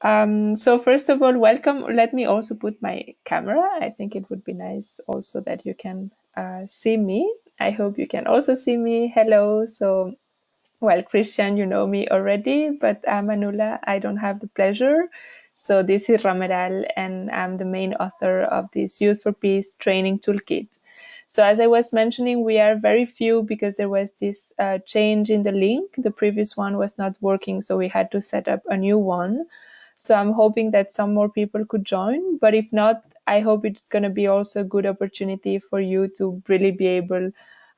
So first of all, welcome. Let me also put my camera. I think it would be nice also that you can see me. I hope you can also see me. Hello. So, well, Christian, you know me already, but Manula, I don't have the pleasure. So this is Rameral, and I'm the main author of this Youth for Peace training toolkit. So as I was mentioning, we are very few because there was this change in the link. The previous one was not working, so we had to set up a new one. So I'm hoping that some more people could join. But if not, I hope it's going to be also a good opportunity for you to really be able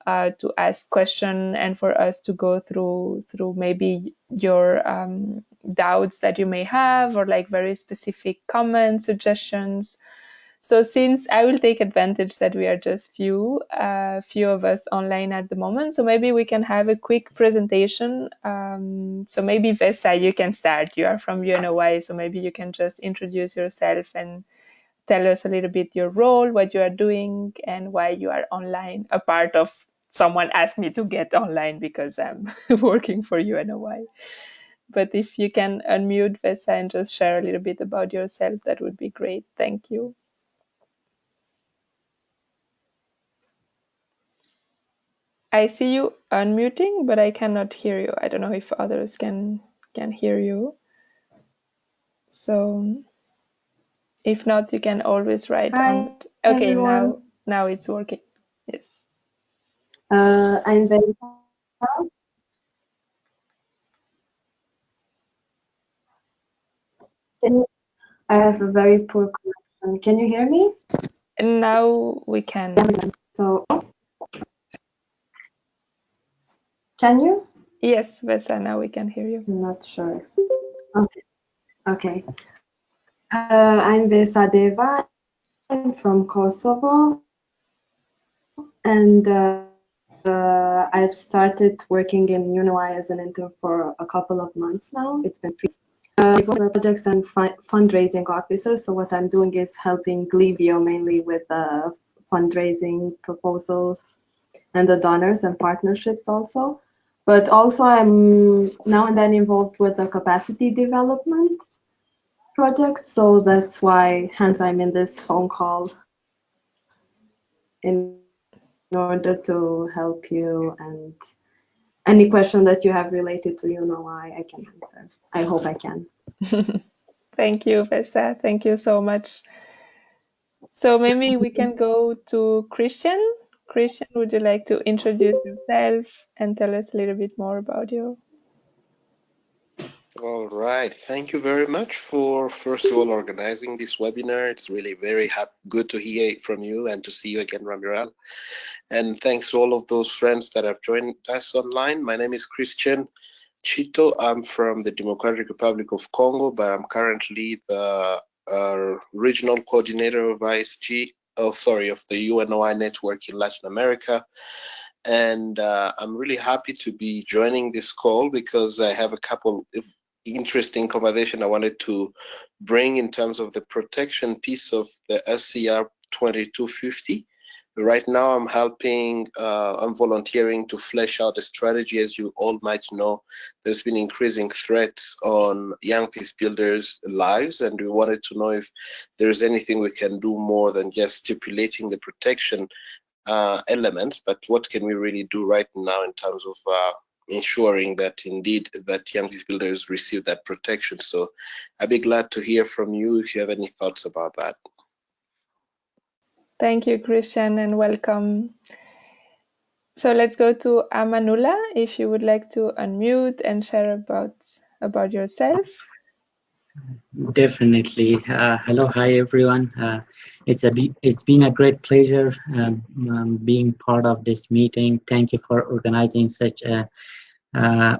to ask question and for us to go through maybe your doubts that you may have or like very specific comments, suggestions. So since I will take advantage that we are just few of us online at the moment, so maybe we can have a quick presentation. So maybe Vesa, you can start. You are from UNOY, so maybe you can just introduce yourself and tell us a little bit your role, what you are doing, and why you are online. A part of someone asked me to get online because I'm working for UNOY. But if you can unmute Vesa and just share a little bit about yourself, that would be great. Thank you. I see you unmuting, but I cannot hear you. I don't know if others can hear you. So if not, you can always write on. Okay, everyone. now it's working. Yes. I'm very I have a very poor connection. Can you hear me? And now we can. So, can you? Yes, Vesa, now we can hear you. I'm not sure. Okay. Okay. I'm Vesa Deva. I'm from Kosovo, and I've started working in UNOY as an intern for a couple of months now. It's been projects and fundraising officer. So what I'm doing is helping Glebio mainly with fundraising proposals and the donors and partnerships also. But also I'm now and then involved with the capacity development project. So that's why, hence I'm in this phone call in order to help you, and any question that you have related to UNOY, I can answer. I hope I can. Thank you, Vesa. Thank you so much. So maybe we can go to Christian. Christian, would you like to introduce yourself and tell us a little bit more about you? All right. Thank you very much for, first of all, organizing this webinar. It's really very good to hear from you and to see you again, Ramiral. And thanks to all of those friends that have joined us online. My name is Christian Chito. I'm from the Democratic Republic of Congo, but I'm currently the regional coordinator of ISG, of the UNOI network in Latin America. And I'm really happy to be joining this call because I have a couple of interesting conversation I wanted to bring in terms of the protection piece of the SCR 2250. Right now I'm helping, I'm volunteering to flesh out a strategy. As you all might know, there's been increasing threats on young peace builders' lives, and we wanted to know if there's anything we can do more than just stipulating the protection elements, but what can we really do right now in terms of ensuring that indeed that young peace builders receive that protection. So I'd be glad to hear from you if you have any thoughts about that. Thank you, Christian, and welcome. So let's go to Amanula, if you would like to unmute and share about yourself. Definitely. Hello, hi everyone. It's been a great pleasure being part of this meeting. Thank you for organizing such a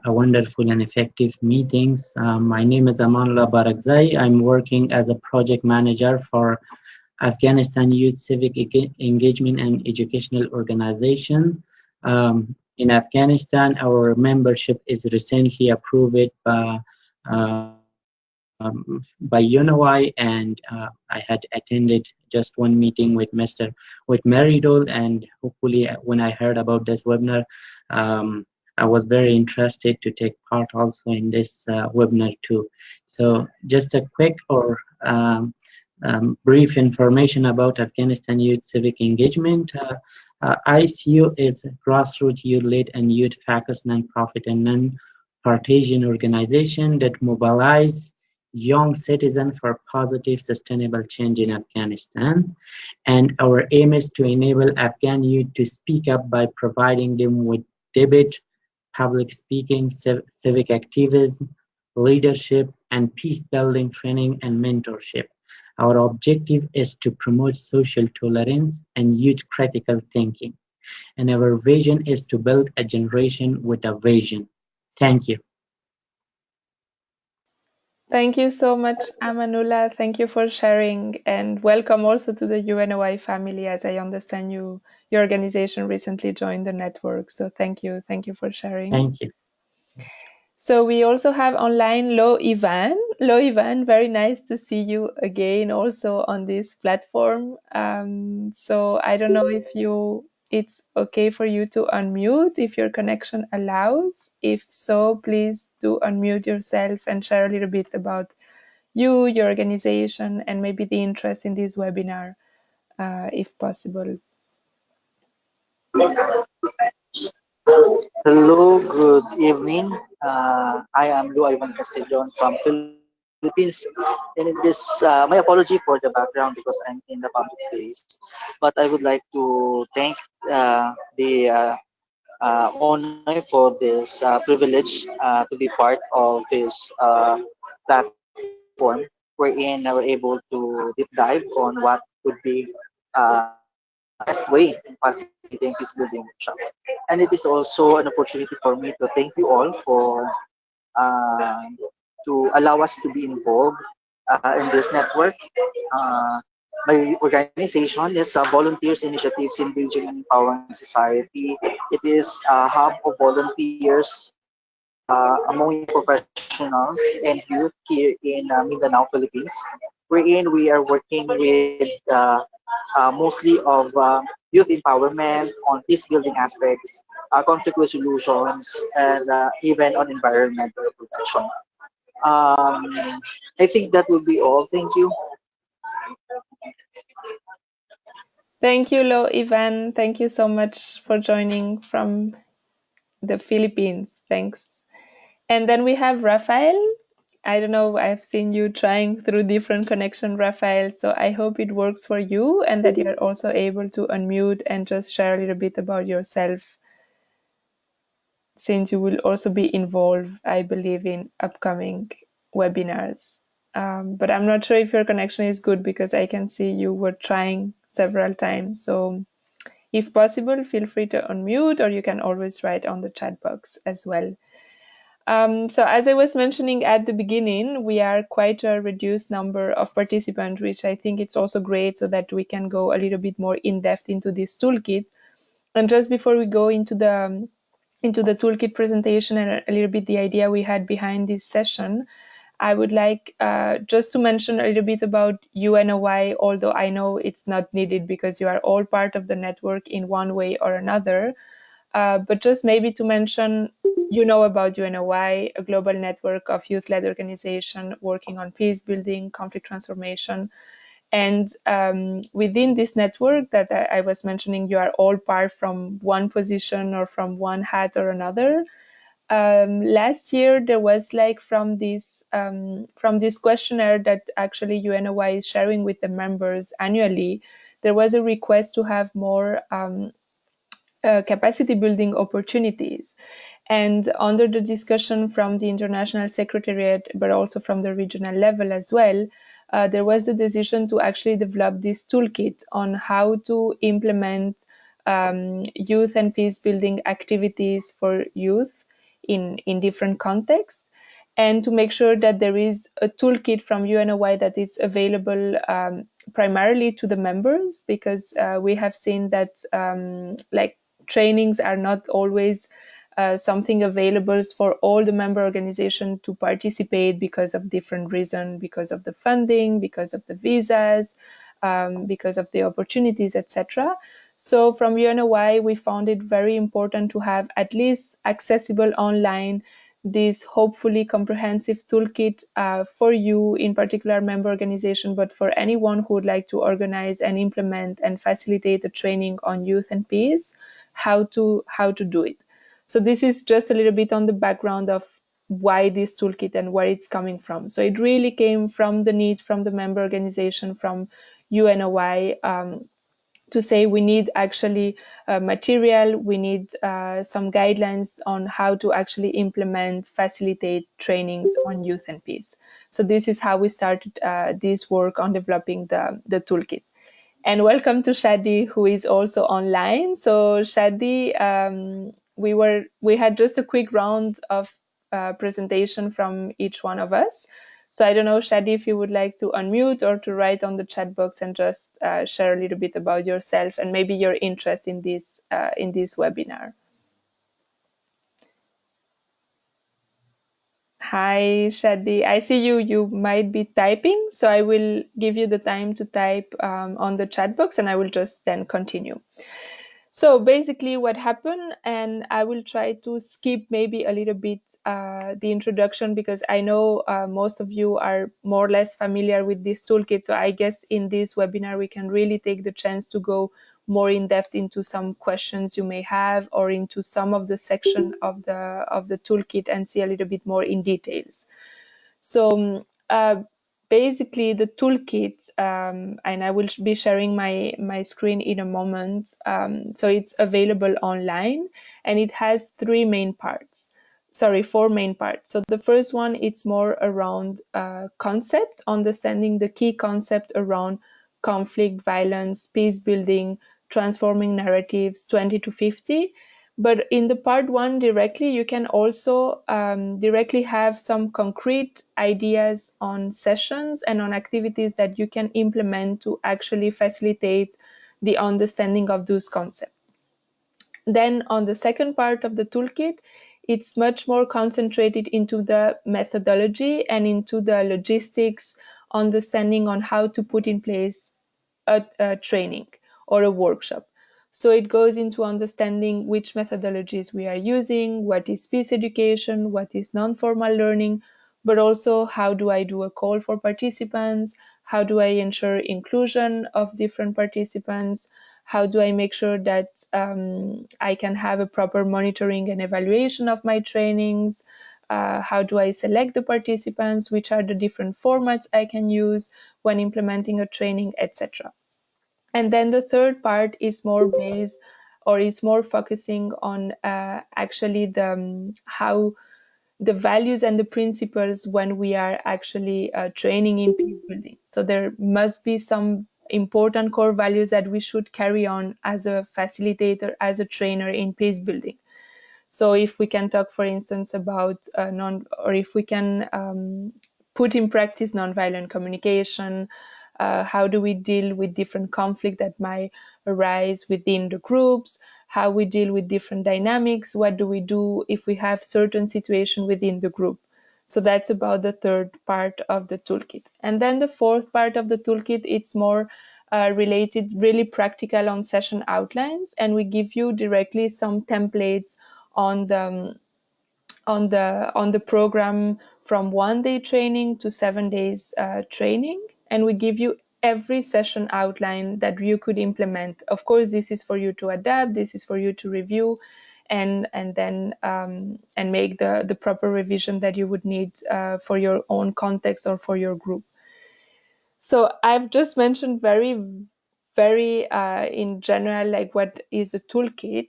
wonderful and effective meetings. My name is Amanullah Barakzai. I'm working as a project manager for Afghanistan Youth Civic Engagement and Educational Organization. In Afghanistan, our membership is recently approved by UNOY, and I had attended just one meeting with Maridol, and hopefully when I heard about this webinar, I was very interested to take part also in this webinar too. So just a quick or brief information about Afghanistan Youth Civic Engagement. ICU is a grassroots youth-led and youth-focused nonprofit and non-partisan organization that mobilize young citizens for positive, sustainable change in Afghanistan. And our aim is to enable Afghan youth to speak up by providing them with debate, public speaking, civic activism, leadership, and peace building training and mentorship. Our objective is to promote social tolerance and youth critical thinking. And our vision is to build a generation with a vision. Thank you. Thank you so much, Amanullah. Thank you for sharing, and welcome also to the UNOY family. As I understand your organization recently joined the network. So thank you for sharing. Thank you. So we also have online Lo Ivan. Lo Ivan, very nice to see you again also on this platform. So I don't know if it's okay for you to unmute if your connection allows. If so, please do unmute yourself and share a little bit about you, your organization, and maybe the interest in this webinar, if possible. Hello, good evening. I am Lu Ivan Castellon from Philippines. And in this, my apology for the background because I'm in the public place. But I would like to thank the ONOY for this privilege to be part of this platform wherein we're able to deep dive on what could be the best way in facilitating peacebuilding workshop. And it is also an opportunity for me to thank you all for uh, to allow us to be involved in this network. Uh, my organization is Volunteers Initiatives in Building and Empowering Society. It is a hub of volunteers among young professionals and youth here in Mindanao, Philippines, wherein we are working with mostly of youth empowerment on peace building aspects, conflict resolutions, and even on environmental protection. I think that will be all. Thank you. Thank you, Lo Ivan. Thank you so much for joining from the Philippines. Thanks. And then we have Rafael. I don't know, I've seen you trying through different connection, Rafael. So I hope it works for you and that you're also able to unmute and just share a little bit about yourself, since you will also be involved, I believe, in upcoming webinars. But I'm not sure if your connection is good because I can see you were trying several times. So if possible, feel free to unmute, or you can always write on the chat box as well. So as I was mentioning at the beginning, we are quite a reduced number of participants, which I think it's also great so that we can go a little bit more in depth into this toolkit. And just before we go into the toolkit presentation and a little bit the idea we had behind this session, I would like just to mention a little bit about UNOY, although I know it's not needed because you are all part of the network in one way or another. But just maybe to mention, you know about UNOY, a global network of youth-led organization working on peace building, conflict transformation. And within this network that I was mentioning, you are all part from one position or from one hat or another. Last year, there was like from this questionnaire that actually UNOY is sharing with the members annually, there was a request to have more capacity building opportunities. And under the discussion from the International Secretariat, but also from the regional level as well, there was the decision to actually develop this toolkit on how to implement youth and peace building activities for youth in different contexts, and to make sure that there is a toolkit from UNOY that is available primarily to the members, because we have seen that like trainings are not always something available for all the member organization to participate because of different reasons, because of the funding, because of the visas, because of the opportunities, etc. So from UNOY, we found it very important to have at least accessible online this hopefully comprehensive toolkit for you, in particular member organization, but for anyone who would like to organize and implement and facilitate a training on youth and peace, how to do it. So this is just a little bit on the background of why this toolkit and where it's coming from. So it really came from the need from the member organization, from UNOY, to say we need actually material, we need some guidelines on how to actually implement, facilitate trainings on youth and peace. So this is how we started this work on developing the toolkit. And welcome to Shadi, who is also online. So Shadi, we had just a quick round of presentation from each one of us. So I don't know, Shadi, if you would like to unmute or to write on the chat box and just share a little bit about yourself and maybe your interest in this webinar. Hi, Shadi. I see you. You might be typing, so I will give you the time to type on the chat box, and I will just then continue. So basically what happened, and I will try to skip maybe a little bit the introduction, because I know most of you are more or less familiar with this toolkit. So I guess in this webinar, we can really take the chance to go more in depth into some questions you may have, or into some of the section of the toolkit, and see a little bit more in details. So basically the toolkit, and I will be sharing my screen in a moment. So it's available online, and it has four main parts. So the first one, it's more around concept, understanding the key concept around conflict, violence, peace building, transforming narratives 20 to 50. But in the part one directly, you can also directly have some concrete ideas on sessions and on activities that you can implement to actually facilitate the understanding of those concepts. Then on the second part of the toolkit, it's much more concentrated into the methodology and into the logistics, understanding on how to put in place a training or a workshop. So it goes into understanding which methodologies we are using, what is peace education, what is non-formal learning, but also how do I do a call for participants, how do I ensure inclusion of different participants, how do I make sure that I can have a proper monitoring and evaluation of my trainings, how do I select the participants, which are the different formats I can use when implementing a training, etc. And then the third part is more based, or is more focusing on actually the how the values and the principles when we are actually training in peace building. So there must be some important core values that we should carry on as a facilitator, as a trainer in peace building. So if we can talk, for instance, about if we can put in practice nonviolent communication, how do we deal with different conflict that might arise within the groups, how we deal with different dynamics, what do we do if we have certain situation within the group. So that's about the third part of the toolkit. And then the fourth part of the toolkit, it's more related, really practical on session outlines, and we give you directly some templates on the program, from 1 day training to 7 days training, and we give you every session outline that you could implement. Of course, this is for you to adapt, this is for you to review, and then make the proper revision that you would need for your own context or for your group. So I've just mentioned very in general, like what is a toolkit,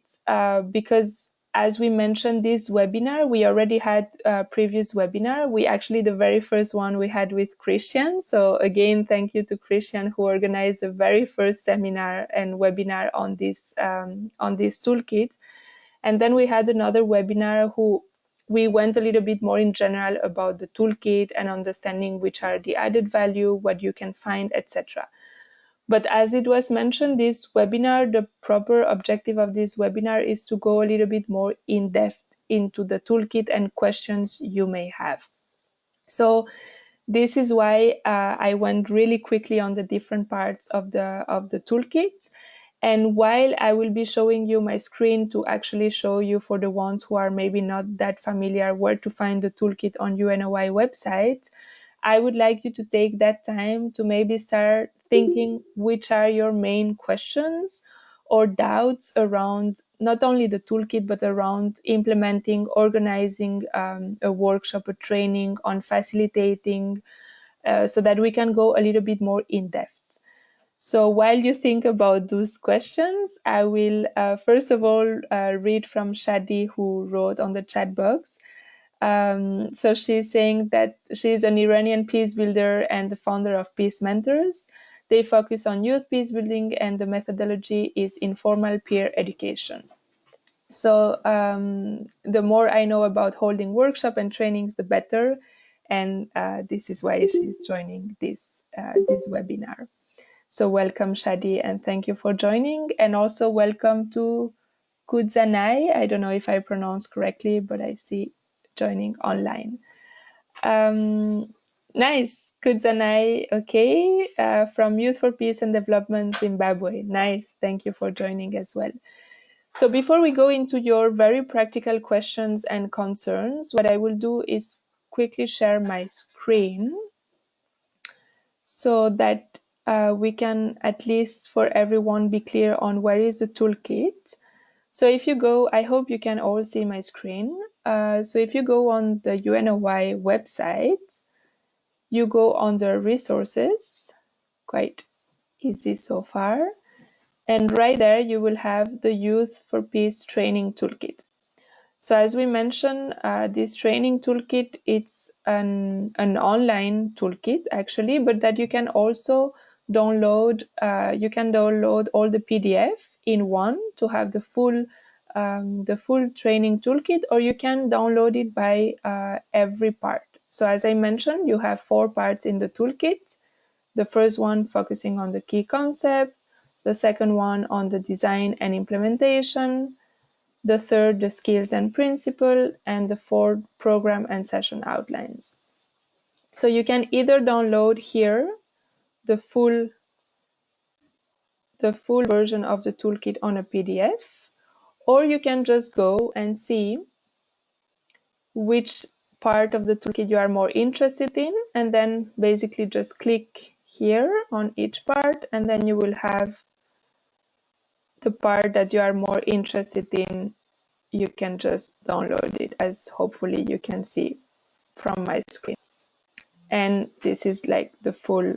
because as we mentioned this webinar, we already had a previous webinar. We actually, the very first one we had with Christian. So again, thank you to Christian, who organized the very first seminar and webinar on this toolkit. And then we had another webinar who we went a little bit more in general about the toolkit and understanding which are the added value, what you can find, etc. But as it was mentioned, this webinar, the proper objective of this webinar is to go a little bit more in depth into the toolkit and questions you may have. So This is why I went really quickly on the different parts of the toolkit. And while I will be showing you my screen to actually show you, for the ones who are maybe not that familiar, where to find the toolkit on UNOY website, I would like you to take that time to maybe start thinking which are your main questions or doubts around not only the toolkit, but around implementing, organizing a workshop, a training on facilitating, so that we can go a little bit more in depth. So while you think about those questions, I will first of all read from Shadi, who wrote on the chat box. So she's saying that she's an Iranian peace builder and the founder of Peace Mentors. They focus on youth peace building, and the methodology is informal peer education. So the more I know about holding workshop and trainings, the better. And this is why she's joining this webinar. So welcome, Shadi, and thank you for joining. And also welcome to Kudzanai. I don't know if I pronounce correctly, but I see joining online. Nice, Kudzanai, okay, from Youth4Peace and Development Zimbabwe. Nice, thank you for joining as well. So before we go into your very practical questions and concerns, what I will do is quickly share my screen so that we can, at least for everyone, be clear on where is the toolkit. So if you go, I hope you can all see my screen. So if you go on the UNOY website, you go under resources, quite easy so far. And right there, you will have the Youth4Peace training toolkit. So as we mentioned, this training toolkit, it's an online toolkit actually, but that you can also download. You can download all the PDF in one to have the full training toolkit, or you can download it by every part. So as I mentioned, you have 4 parts in the toolkit. The first one focusing on the key concept, the second one on the design and implementation, the third, the skills and principle, and the fourth, program and session outlines. So you can either download here the full version of the toolkit on a PDF, or you can just go and see which part of the toolkit you are more interested in, and then basically just click here on each part, and then you will have the part that you are more interested in. You can just download it, as hopefully you can see from my screen. And this is like the full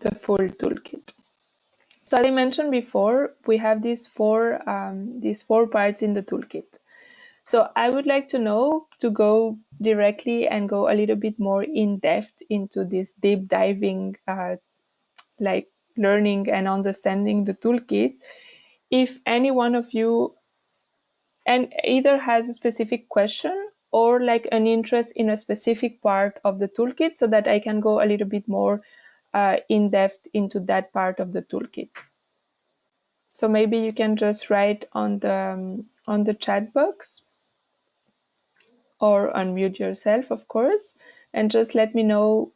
toolkit. So as I mentioned before, we have these four parts in the toolkit. So I would like to know, to go directly and go a little bit more in depth into this deep diving, like learning and understanding the toolkit, if any one of you and either has a specific question or like an interest in a specific part of the toolkit, so that I can go a little bit more in depth into that part of the toolkit. So maybe you can just write on the chat box, or unmute yourself, of course, and just let me know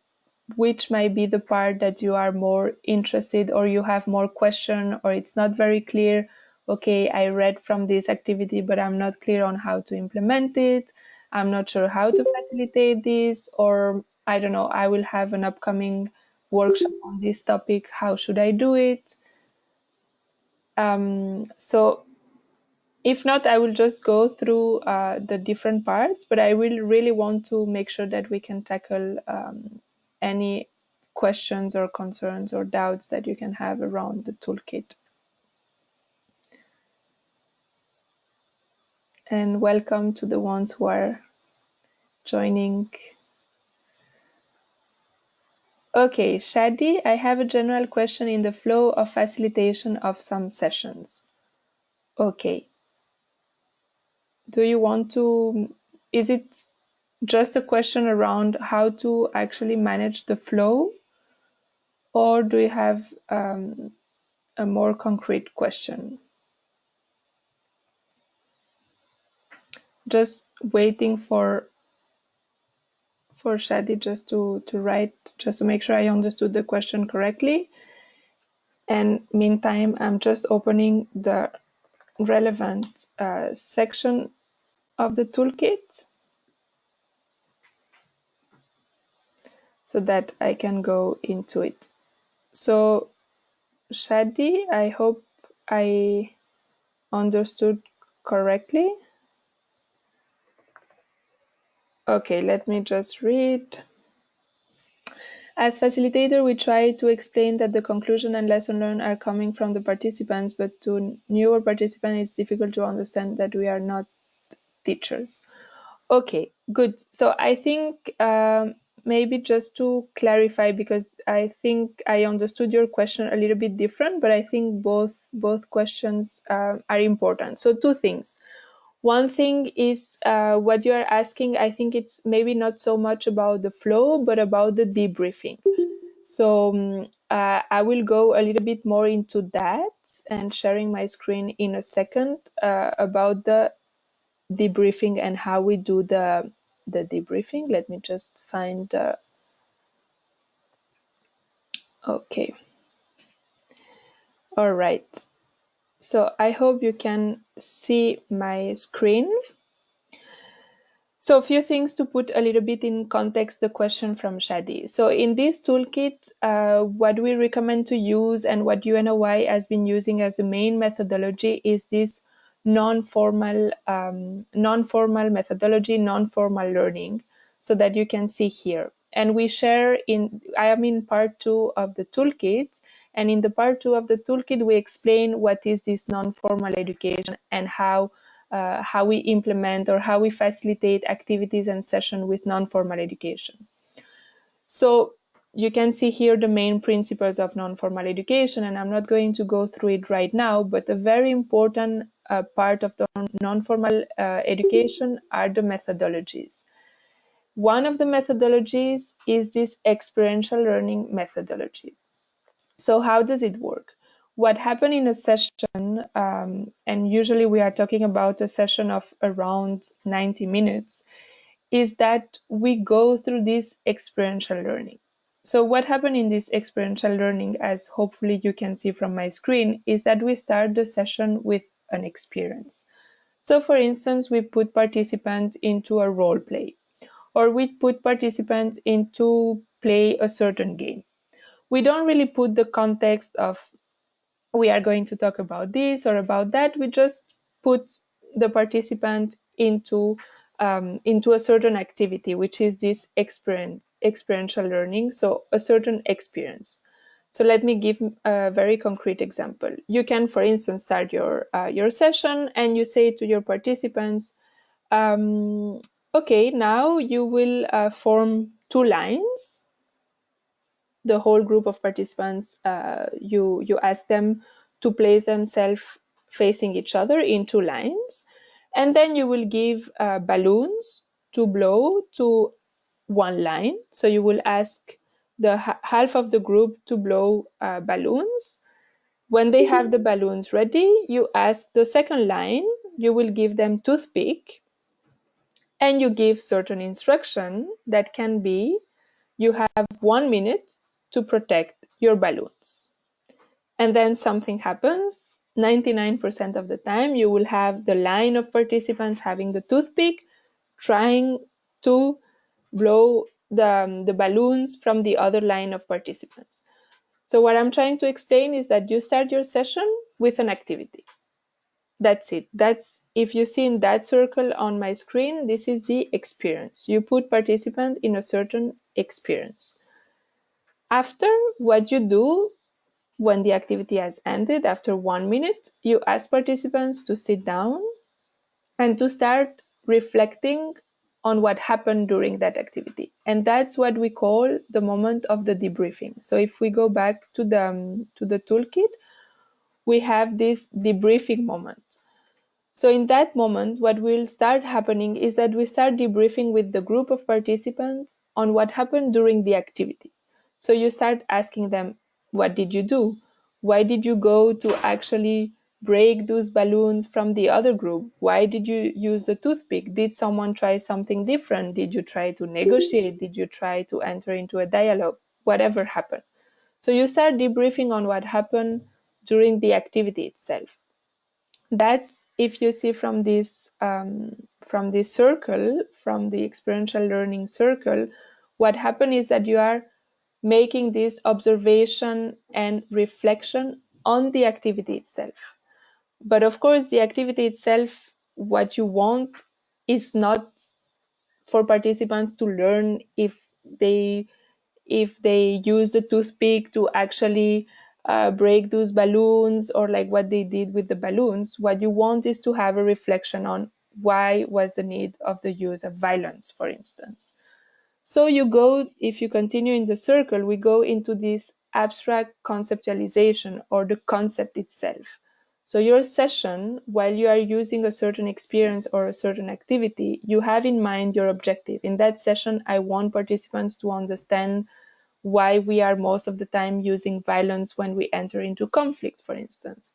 which might be the part that you are more interested, or you have more question, or it's not very clear. Okay, I read from this activity, but I'm not clear on how to implement it. I'm not sure how to facilitate this, or I don't know, I will have an upcoming workshop on this topic. How should I do it? So if not, I will just go through the different parts, but I will really want to make sure that we can tackle any questions or concerns or doubts that you can have around the toolkit. And welcome to the ones who are joining. Okay, Shadi, I have a general question in the flow of facilitation of some sessions. Okay. Do you want to, is it just a question around how to actually manage the flow? Or do you have a more concrete question? Just waiting for for Shadi just to write, just to make sure I understood the question correctly. And meantime, I'm just opening the relevant section of the toolkit so that I can go into it. So Shadi, I hope I understood correctly. Okay, let me just read. As facilitator, we try to explain that the conclusion and lesson learned are coming from the participants, but to newer participants, it's difficult to understand that we are not teachers. Okay, good. So I think maybe just to clarify, because I think I understood your question a little bit different, but I think both questions are important. So two things. One thing is what you are asking, I think it's maybe not so much about the flow, but about the debriefing. So I will go a little bit more into that and sharing my screen in a second about the debriefing and how we do the debriefing. Let me just find okay. All right. So I hope you can see my screen. So a few things to put a little bit in context the question from Shadi. So in this toolkit, what we recommend to use and what UNOY has been using as the main methodology is this non-formal methodology, non-formal learning, so that you can see here. And we share I am in part 2 of the toolkit, and in the part 2 of the toolkit, we explain what is this non-formal education and how we implement or how we facilitate activities and sessions with non-formal education. So you can see here the main principles of non-formal education, and I'm not going to go through it right now, but a very important part of the non-formal education are the methodologies. One of the methodologies is this experiential learning methodology. So how does it work? What happened in a session, and usually we are talking about a session of around 90 minutes, is that we go through this experiential learning. So what happened in this experiential learning, as hopefully you can see from my screen, is that we start the session with an experience. So for instance, we put participants into a role play, or we put participants into play a certain game. We don't really put the context of we are going to talk about this or about that. We just put the participant into a certain activity, which is this experiential learning, so a certain experience. So let me give a very concrete example. You can, for instance, start your session and you say to your participants, okay, now you will form two lines. The whole group of participants, you ask them to place themselves facing each other in two lines, and then you will give balloons to blow to one line. So you will ask the half of the group to blow balloons. When they have the balloons ready, you ask the second line, you will give them toothpick, and you give certain instruction that can be, you have 1 minute to protect your balloons. And then something happens. 99% of the time, you will have the line of participants having the toothpick, trying to blow the balloons from the other line of participants. So what I'm trying to explain is that you start your session with an activity. That's it. That's, if you see in that circle on my screen, this is the experience. You put participant in a certain experience. After, what you do when the activity has ended, after 1 minute, you ask participants to sit down and to start reflecting on what happened during that activity. And that's what we call the moment of the debriefing. So if we go back to the toolkit, we have this debriefing moment. So in that moment, what will start happening is that we start debriefing with the group of participants on what happened during the activity. So you start asking them, what did you do? Why did you go to actually break those balloons from the other group? Why did you use the toothpick? Did someone try something different? Did you try to negotiate? Did you try to enter into a dialogue? Whatever happened. So you start debriefing on what happened during the activity itself. That's, if you see from this circle, from the experiential learning circle, what happened is that you are making this observation and reflection on the activity itself. But of course, the activity itself, what you want is not for participants to learn if they use the toothpick to actually break those balloons, or like what they did with the balloons. What you want is to have a reflection on why was the need of the use of violence, for instance. So you go, if you continue in the circle, we go into this abstract conceptualization, or the concept itself. So your session, while you are using a certain experience or a certain activity, you have in mind your objective. In that session, I want participants to understand why we are most of the time using violence when we enter into conflict, for instance.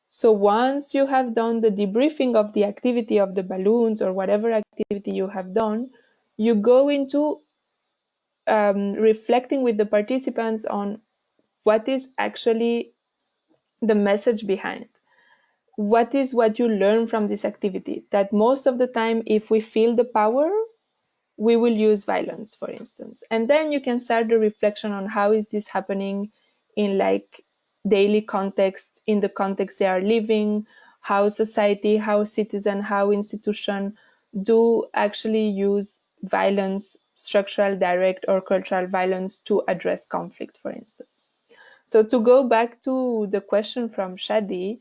So once you have done the debriefing of the activity of the balloons or whatever activity you have done, you go into reflecting with the participants on what is actually the message behind. What is what you learn from this activity? That most of the time, if we feel the power, we will use violence, for instance. And then you can start the reflection on how is this happening in like daily context, in the context they are living, how society, how citizen, how institution do actually use violence, structural, direct, or cultural violence to address conflict, for instance. So to go back to the question from Shadi,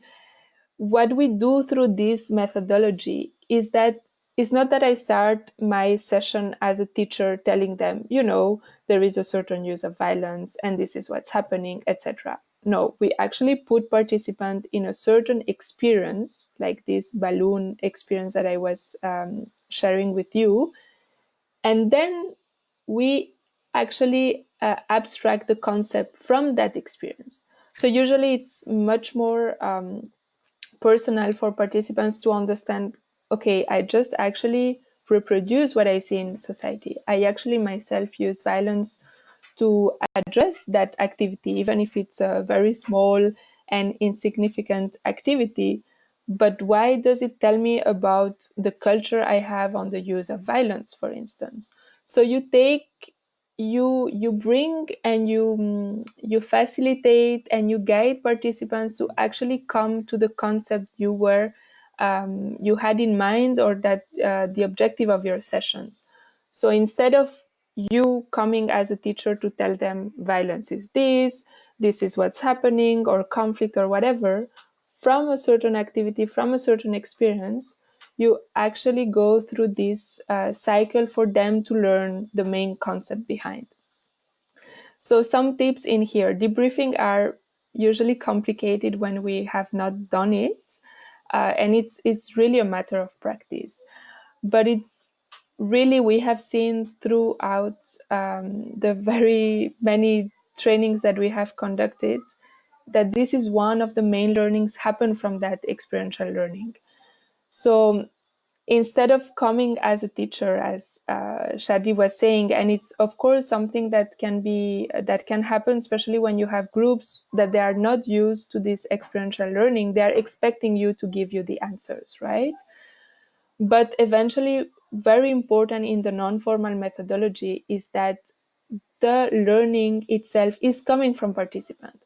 what we do through this methodology is that it's not that I start my session as a teacher telling them, there is a certain use of violence and this is what's happening, etc. No, we actually put participants in a certain experience, like this balloon experience that I was sharing with you. And then we actually abstract the concept from that experience. So usually it's much more personal for participants to understand, okay, I just actually reproduce what I see in society. I actually myself use violence to address that activity, even if it's a very small and insignificant activity. But why does it tell me about the culture I have on the use of violence, for instance? So you bring and you facilitate and you guide participants to actually come to the concept you had in mind, or that the objective of your sessions. So instead of you coming as a teacher to tell them violence is this is what's happening, or conflict or whatever, from a certain activity, from a certain experience, you actually go through this cycle for them to learn the main concept behind. So some tips in here. Debriefing are usually complicated when we have not done it, and it's really a matter of practice. But it's really, we have seen throughout the very many trainings that we have conducted, that this is one of the main learnings happen from that experiential learning. So instead of coming as a teacher, as Shadi was saying, and it's of course something that can happen, especially when you have groups that they are not used to this experiential learning, they are expecting you to give you the answers, right? But eventually, very important in the non-formal methodology is that the learning itself is coming from participants.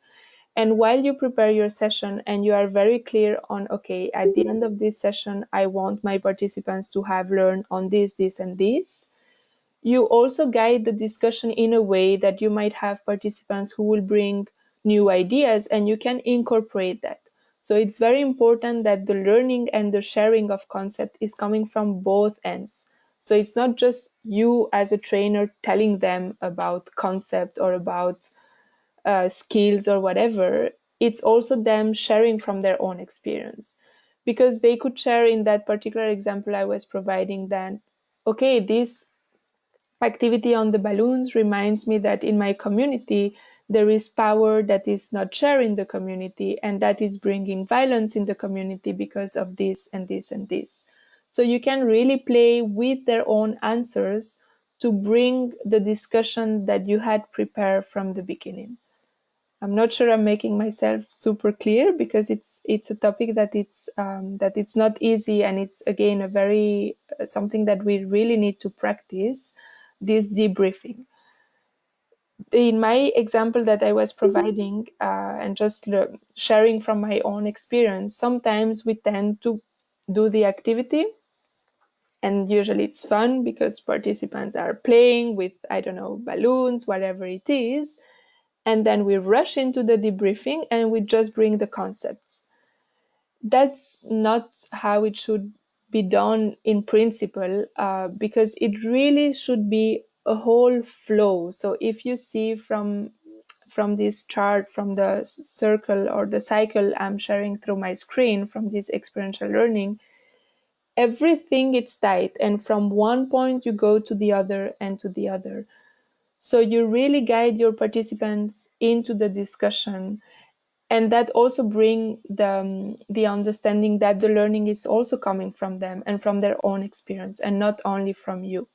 And while you prepare your session and you are very clear on, okay, at the end of this session, I want my participants to have learned on this, this, and this, you also guide the discussion in a way that you might have participants who will bring new ideas and you can incorporate that. So it's very important that the learning and the sharing of concept is coming from both ends. So it's not just you as a trainer telling them about concept or about skills or whatever. It's also them sharing from their own experience, because they could share in that particular example I was providing that, okay, this activity on the balloons reminds me that in my community there is power that is not shared in the community, and that is bringing violence in the community because of this and this and this. So you can really play with their own answers to bring the discussion that you had prepared from the beginning. I'm not sure I'm making myself super clear, because it's a topic that it's not easy, and it's again a very something that we really need to practice, this debriefing. In my example that I was providing, and just sharing from my own experience, sometimes we tend to do the activity, and usually it's fun because participants are playing with, I don't know, balloons, whatever it is. And then we rush into the debriefing and we just bring the concepts. That's not how it should be done in principle, because it really should be a whole flow. So if you see from this chart, from the circle or the cycle I'm sharing through my screen, from this experiential learning, everything is tight, and from one point you go to the other and to the other. So you really guide your participants into the discussion, and that also bring the understanding that the learning is also coming from them and from their own experience, and not only from you.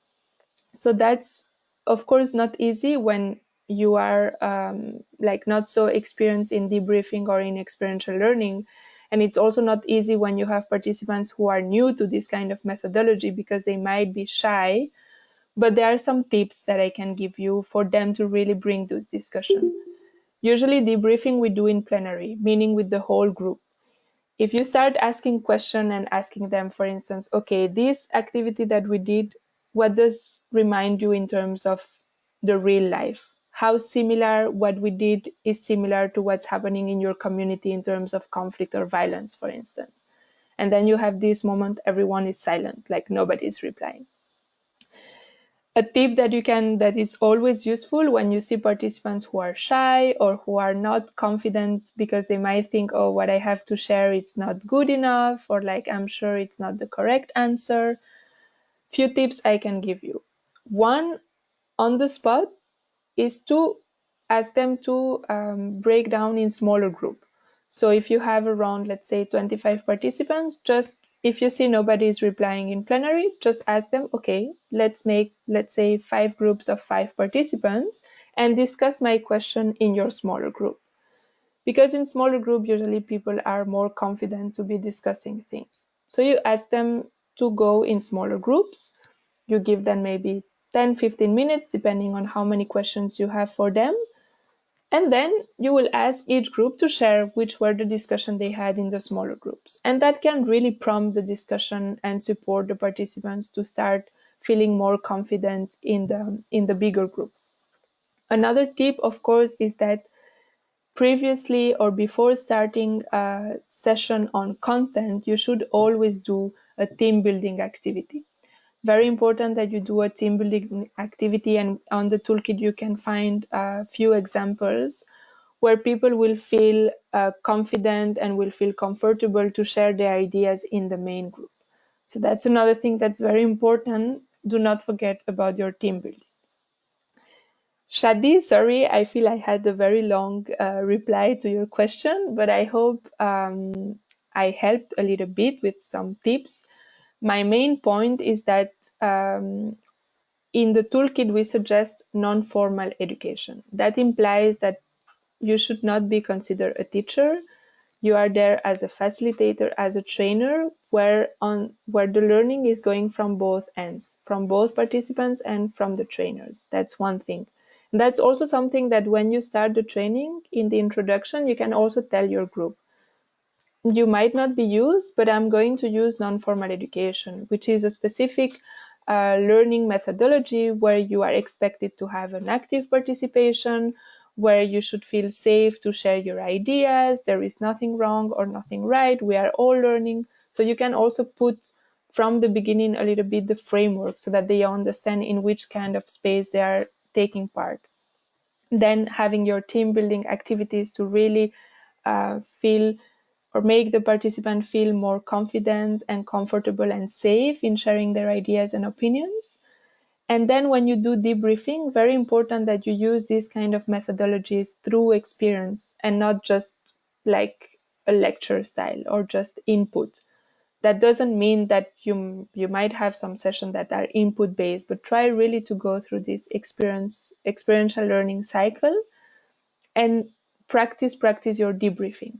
So that's of course not easy when you are like not so experienced in debriefing or in experiential learning. And it's also not easy when you have participants who are new to this kind of methodology, because they might be shy. But there are some tips that I can give you for them to really bring this discussion. Usually debriefing we do in plenary, meaning with the whole group. If you start asking questions and asking them, for instance, okay, this activity that we did, what does remind you in terms of the real life? How similar what we did is similar to what's happening in your community in terms of conflict or violence, for instance. And then you have this moment, everyone is silent, like nobody is replying. A tip that is always useful when you see participants who are shy or who are not confident because they might think, oh, what I have to share, it's not good enough, or like, I'm sure it's not the correct answer. Few tips I can give you. One, on the spot, is to ask them to break down in smaller group. So if you have around, let's say, 25 participants, just if you see nobody is replying in plenary, just ask them, okay, let's make, let's say, 5 groups of 5 participants and discuss my question in your smaller group. Because in smaller group, usually people are more confident to be discussing things. So you ask them to go in smaller groups. You give them maybe 10-15 minutes, depending on how many questions you have for them. And then you will ask each group to share which were the discussion they had in the smaller groups. And that can really prompt the discussion and support the participants to start feeling more confident in the bigger group. Another tip, of course, is that previously or before starting a session on content, you should always do a team building activity. Very important that you do a team building activity, and on the toolkit you can find a few examples where people will feel confident and will feel comfortable to share their ideas in the main group. So that's another thing that's very important. Do not forget about your team building. Shadi, sorry, I feel I had a very long reply to your question, but I hope I helped a little bit with some tips. My main point is that in the toolkit, we suggest non-formal education. That implies that you should not be considered a teacher. You are there as a facilitator, as a trainer, where the learning is going from both ends, from both participants and from the trainers. That's one thing. And that's also something that when you start the training in the introduction, you can also tell your group. You might not be used, but I'm going to use non-formal education, which is a specific learning methodology where you are expected to have an active participation, where you should feel safe to share your ideas. There is nothing wrong or nothing right. We are all learning. So you can also put from the beginning a little bit the framework so that they understand in which kind of space they are taking part. Then having your team building activities to really feel or make the participant feel more confident and comfortable and safe in sharing their ideas and opinions. And then when you do debriefing, very important that you use these kind of methodologies through experience and not just like a lecture style or just input. That doesn't mean that you might have some sessions that are input based, but try really to go through this experiential learning cycle and practice your debriefing.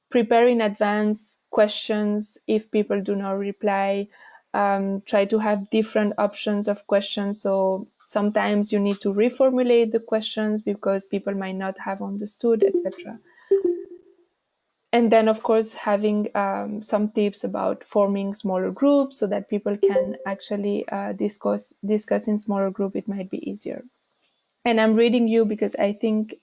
Prepare in advance questions if people do not reply. Try to have different options of questions. So sometimes you need to reformulate the questions because people might not have understood, etc. And then, of course, having some tips about forming smaller groups so that people can actually discuss in smaller group. It might be easier. And I'm reading you because I think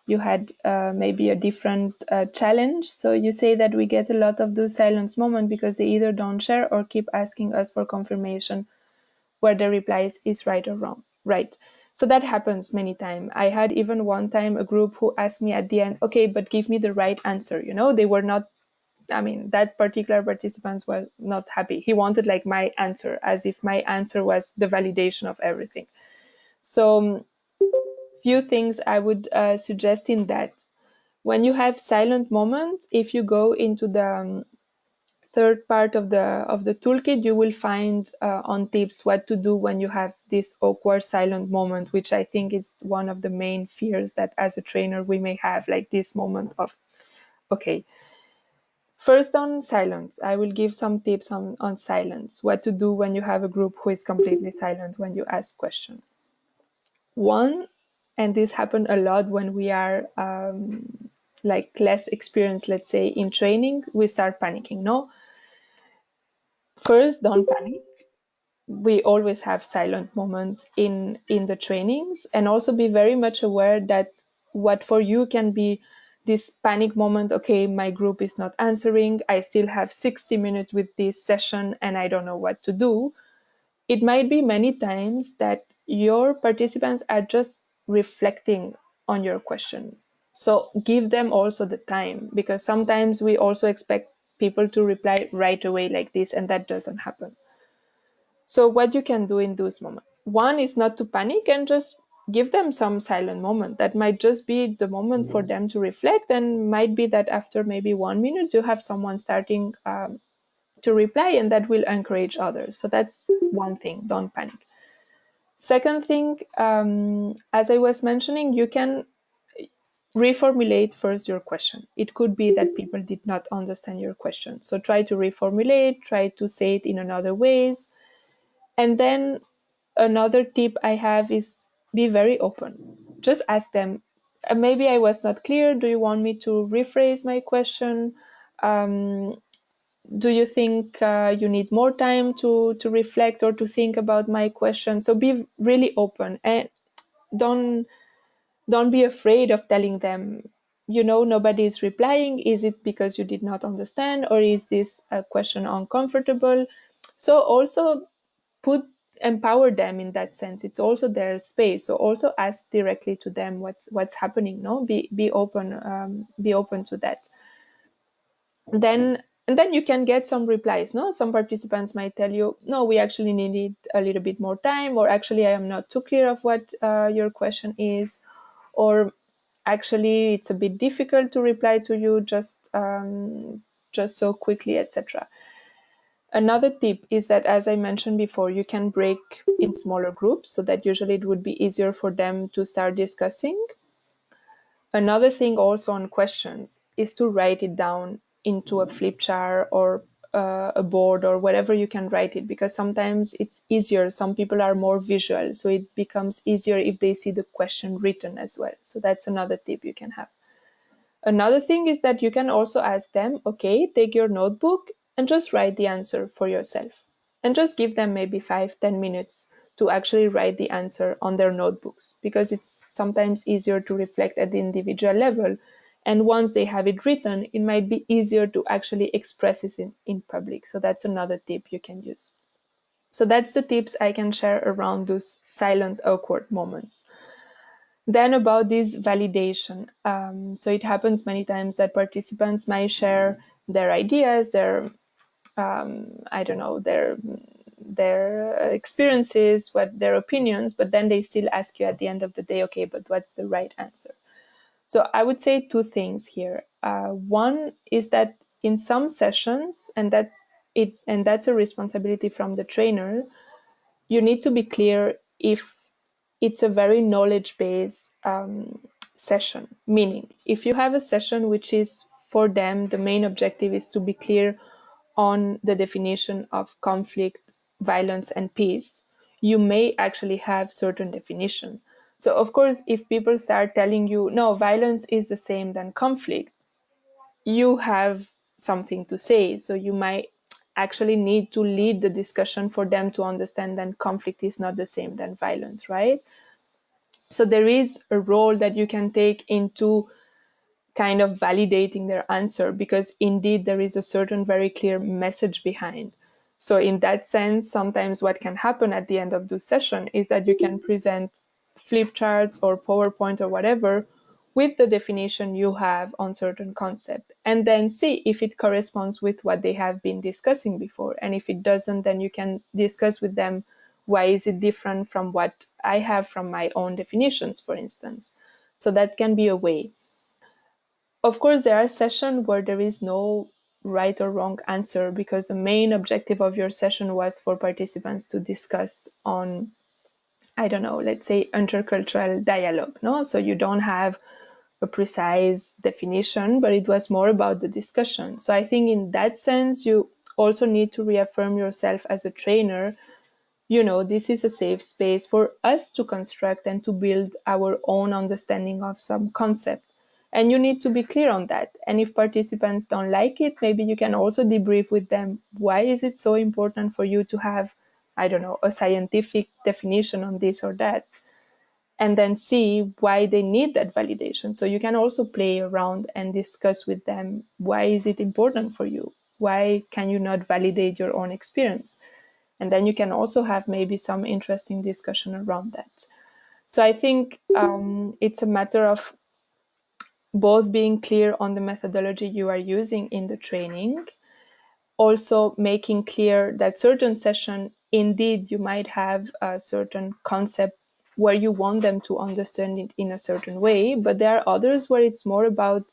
you had maybe a different challenge. So you say that we get a lot of those silence moments because they either don't share or keep asking us for confirmation where the replies is right or wrong. Right. So that happens many times. I had even one time a group who asked me at the end, okay, but give me the right answer. You know, they were not, I mean, that particular participants were not happy. He wanted like my answer, as if my answer was the validation of everything. So few things I would suggest in that. When you have silent moments, if you go into the third part of the toolkit, you will find on tips what to do when you have this awkward silent moment, which I think is one of the main fears that as a trainer we may have, like this moment of, okay. First on silence, I will give some tips on silence, what to do when you have a group who is completely silent when you ask question. One, and this happened a lot when we are like less experienced, let's say in training, we start panicking. No, first, don't panic. We always have silent moments in the trainings, and also be very much aware that what for you can be this panic moment, okay, my group is not answering, I still have 60 minutes with this session and I don't know what to do. It might be many times that your participants are just reflecting on your question. So give them also the time, because sometimes we also expect people to reply right away like this, and that doesn't happen. So what you can do in those moments, one is not to panic and just give them some silent moment. That might just be the moment for them to reflect, and might be that after maybe 1 minute you have someone starting to reply, and that will encourage others. So that's one thing, don't panic. Second thing, as I was mentioning, you can reformulate first your question. It could be that people did not understand your question. So try to reformulate, try to say it in another ways. And then another tip I have is be very open. Just ask them, maybe I was not clear. Do you want me to rephrase my question? Do you think you need more time to reflect or to think about my question? So be really open, and don't be afraid of telling them, you know, nobody is replying. Is it because you did not understand, or is this a question uncomfortable? So also empower them in that sense. It's also their space. So also ask directly to them what's happening. No, be open to that. And then you can get some replies. No, some participants might tell you, no, we actually needed a little bit more time, or actually I am not too clear of what your question is, or actually it's a bit difficult to reply to you just so quickly, etc. Another tip is that, as I mentioned before, you can break in smaller groups, so that usually it would be easier for them to start discussing. Another thing also on questions is to write it down into a flip chart or a board or wherever you can write it, because sometimes it's easier. Some people are more visual, so it becomes easier if they see the question written as well. So that's another tip you can have. Another thing is that you can also ask them, okay, take your notebook and just write the answer for yourself. And just give them maybe 5-10 minutes to actually write the answer on their notebooks, because it's sometimes easier to reflect at the individual level. And once they have it written, it might be easier to actually express it in public. So that's another tip you can use. So that's the tips I can share around those silent, awkward moments. Then about this validation. So it happens many times that participants might share their ideas, their, I don't know, their their experiences, what their opinions, but then they still ask you at the end of the day, okay, but what's the right answer? So I would say two things here. One is that in some sessions, and that's a responsibility from the trainer, you need to be clear if it's a very knowledge-based session. Meaning, if you have a session which is for them, the main objective is to be clear on the definition of conflict, violence, and peace, you may actually have certain definition. So of course, if people start telling you, no, violence is the same than conflict, you have something to say. So you might actually need to lead the discussion for them to understand that conflict is not the same than violence, right? So there is a role that you can take into kind of validating their answer, because indeed there is a certain very clear message behind. So in that sense, sometimes what can happen at the end of the session is that you can present flip charts or PowerPoint or whatever with the definition you have on certain concept, and then see if it corresponds with what they have been discussing before. And if it doesn't, then you can discuss with them, why is it different from what I have from my own definitions, for instance. So that can be a way. Of course, there are sessions where there is no right or wrong answer, because the main objective of your session was for participants to discuss on, I don't know, let's say intercultural dialogue, no? So you don't have a precise definition, but it was more about the discussion. So I think in that sense, you also need to reaffirm yourself as a trainer. This is a safe space for us to construct and to build our own understanding of some concept. And you need to be clear on that. And if participants don't like it, maybe you can also debrief with them. Why is it so important for you to have, I don't know, a scientific definition on this or that? And then see why they need that validation. So you can also play around and discuss with them, why is it important for you? Why can you not validate your own experience? And then you can also have maybe some interesting discussion around that. So I think it's a matter of both being clear on the methodology you are using in the training, also making clear that certain session, indeed, you might have a certain concept where you want them to understand it in a certain way, but there are others where it's more about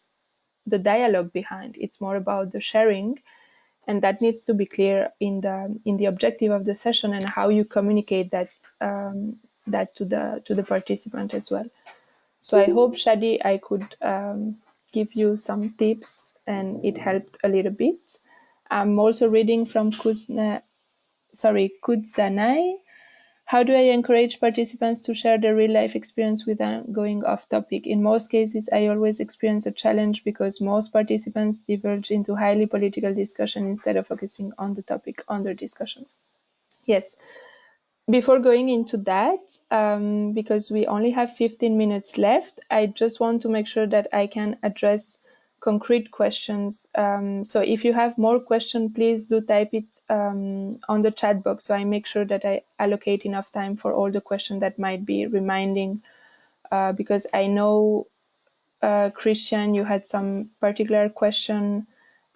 the dialogue behind. It's more about the sharing, and that needs to be clear in the objective of the session and how you communicate that that to the participant as well. So I hope, Shadi, I could give you some tips and it helped a little bit. I'm also reading from Kudzanai. How do I encourage participants to share their real-life experience without going off topic? In most cases, I always experience a challenge because most participants diverge into highly political discussion instead of focusing on the topic under discussion. Yes. Before going into that, because we only have 15 minutes left, I just want to make sure that I can address concrete questions. So if you have more questions, please do type it on the chat box, so I make sure that I allocate enough time for all the questions that might be reminding, because I know, Christian, you had some particular question.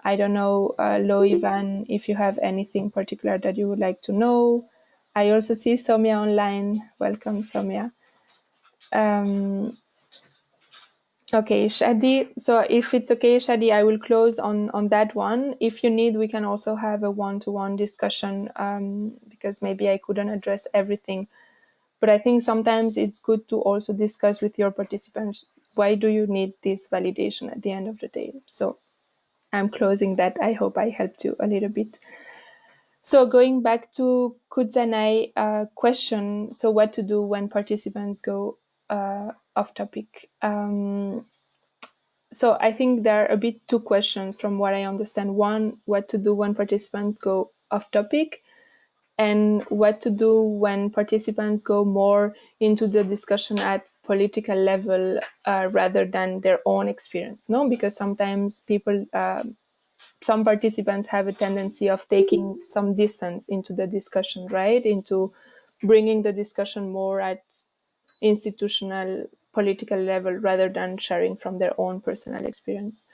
I don't know, Lo Ivan, if you have anything particular that you would like to know. I also see Somia online. Welcome, Somia. Okay, Shadi. So if it's okay, Shadi, I will close on that one. If you need, we can also have a one-to-one discussion, because maybe I couldn't address everything. But I think sometimes it's good to also discuss with your participants, why do you need this validation at the end of the day? So I'm closing that. I hope I helped you a little bit. So going back to Kudzanai question, so what to do when participants go off topic? So I think there are a bit two questions from what I understand. One, what to do when participants go off topic, and what to do when participants go more into the discussion at political level rather than their own experience. No, because sometimes people, some participants have a tendency of taking some distance into the discussion, right? Into bringing the discussion more at institutional political level rather than sharing from their own personal experience.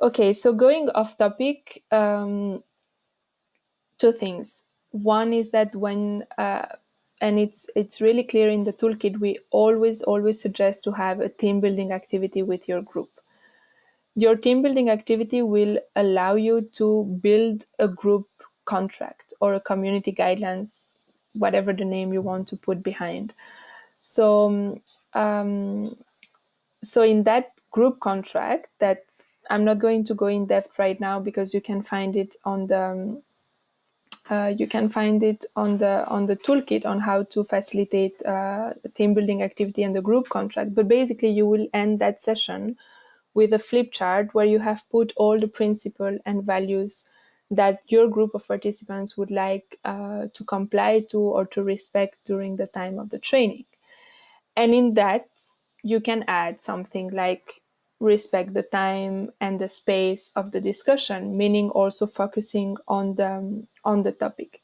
Okay, so going off topic, two things. One is that when and it's really clear in the toolkit, we always suggest to have a team building activity with your group. Your team building activity will allow you to build a group contract or a community guidelines, whatever the name you want to put behind. So so in that group contract, that I'm not going to go in depth right now because you can find it on the toolkit on how to facilitate team building activity and the group contract. But basically, you will end that session with a flip chart where you have put all the principles and values that your group of participants would like to comply to or to respect during the time of the training. And in that, you can add something like respect the time and the space of the discussion, meaning also focusing on the topic.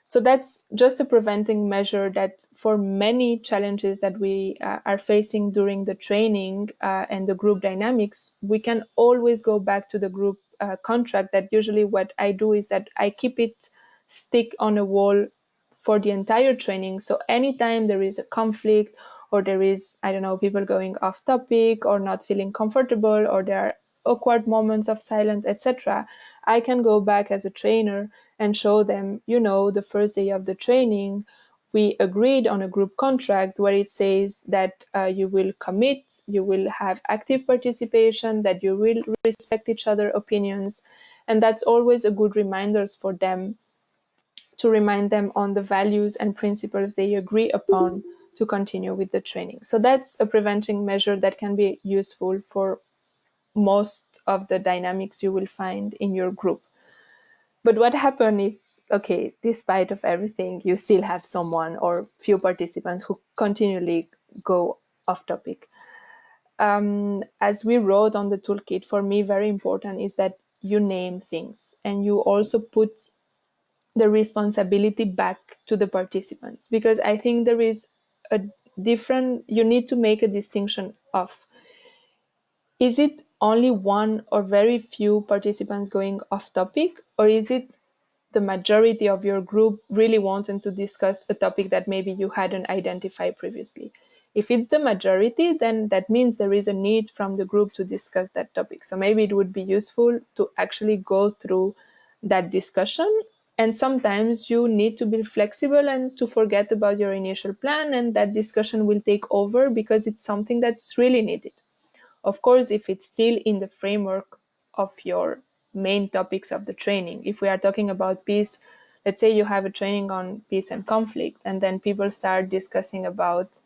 So that's just a preventing measure that for many challenges that we are facing during the training and the group dynamics, we can always go back to the group contract. That usually what I do is that I keep it stick on a wall for the entire training. So anytime there is a conflict or there is, I don't know, people going off topic or not feeling comfortable or there are awkward moments of silence, etc., I can go back as a trainer and show them, the first day of the training, we agreed on a group contract where it says that you will commit, you will have active participation, that you will respect each other's opinions. And that's always a good reminder for them, to remind them on the values and principles they agree upon to continue with the training. So that's a preventing measure that can be useful for most of the dynamics you will find in your group. But what happens if, okay, despite of everything, you still have someone or few participants who continually go off topic? As we wrote on the toolkit, for me, very important is that you name things and you also put the responsibility back to the participants, because I think there is a you need to make a distinction of, is it only one or very few participants going off topic, or is it the majority of your group really wanting to discuss a topic that maybe you hadn't identified previously? If it's the majority, then that means there is a need from the group to discuss that topic. So maybe it would be useful to actually go through that discussion. And sometimes you need to be flexible and to forget about your initial plan, and that discussion will take over because it's something that's really needed. Of course, if it's still in the framework of your main topics of the training. If we are talking about peace, let's say you have a training on peace and conflict, and then people start discussing about,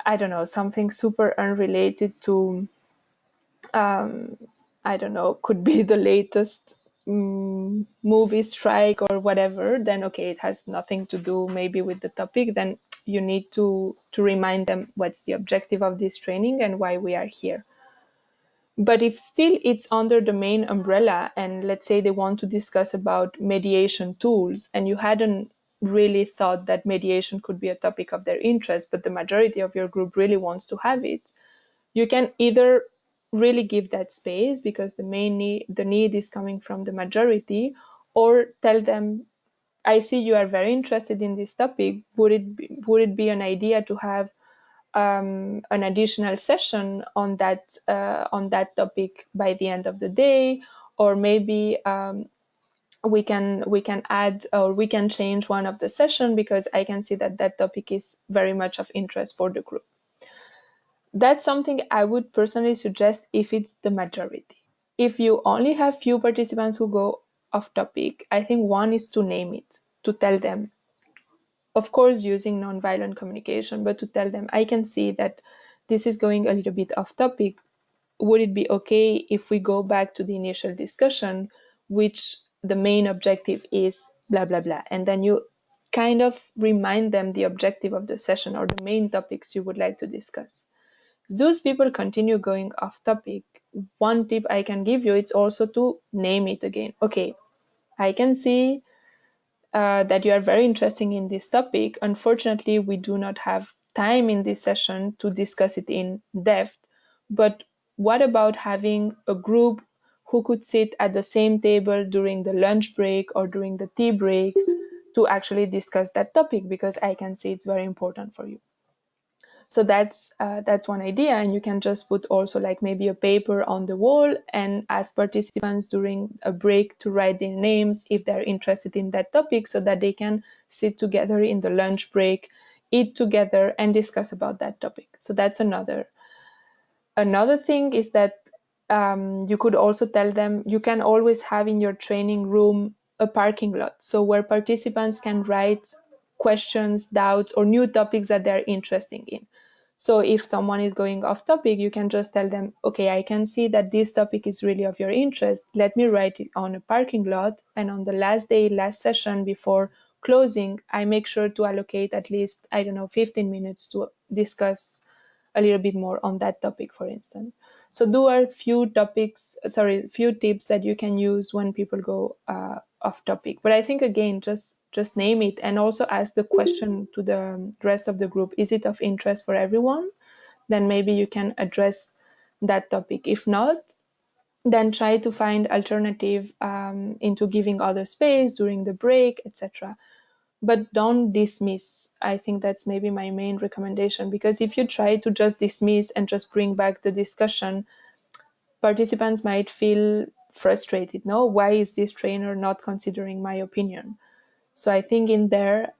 I don't know, something super unrelated to, I don't know, could be the latest movie strike or whatever, then okay, it has nothing to do maybe with the topic. Then you need to remind them what's the objective of this training and why we are here. But if still it's under the main umbrella, and let's say they want to discuss about mediation tools, and you hadn't really thought that mediation could be a topic of their interest, but the majority of your group really wants to have it, you can either really give that space because the need is coming from the majority, or tell them, I see you are very interested in this topic. Would it be an idea to have an additional session on that topic by the end of the day, or maybe we can add, or we can change one of the session because I can see that that topic is very much of interest for the group. That's something I would personally suggest if it's the majority. If you only have few participants who go off topic, I think one is to name it, to tell them, of course using nonviolent communication, but to tell them, I can see that this is going a little bit off topic. Would it be okay if we go back to the initial discussion, which the main objective is blah, blah, blah. And then you kind of remind them the objective of the session or the main topics you would like to discuss. Those people continue going off topic. One tip I can give you, it's also to name it again. Okay, I can see that you are very interested in this topic. Unfortunately, we do not have time in this session to discuss it in depth. But what about having a group who could sit at the same table during the lunch break or during the tea break to actually discuss that topic, because I can see it's very important for you. So that's one idea, and you can just put also like maybe a paper on the wall and ask participants during a break to write their names if they're interested in that topic, so that they can sit together in the lunch break, eat together, and discuss about that topic. So that's another thing is that you could also tell them you can always have in your training room a parking lot, so where participants can write questions, doubts, or new topics that they're interested in. So if someone is going off topic, you can just tell them, okay, I can see that this topic is really of your interest. Let me write it on a parking lot. And on the last day, last session before closing, I make sure to allocate at least, 15 minutes to discuss a little bit more on that topic, for instance. So there are few tips that you can use when people go off topic. But I think again, just name it and also ask the question to the rest of the group: is it of interest for everyone? Then maybe you can address that topic. If not, then try to find alternative into giving other space during the break, etc. But don't dismiss. I think that's maybe my main recommendation, because if you try to just dismiss and just bring back the discussion, participants might feel frustrated. No, why is this trainer not considering my opinion? So I think in there,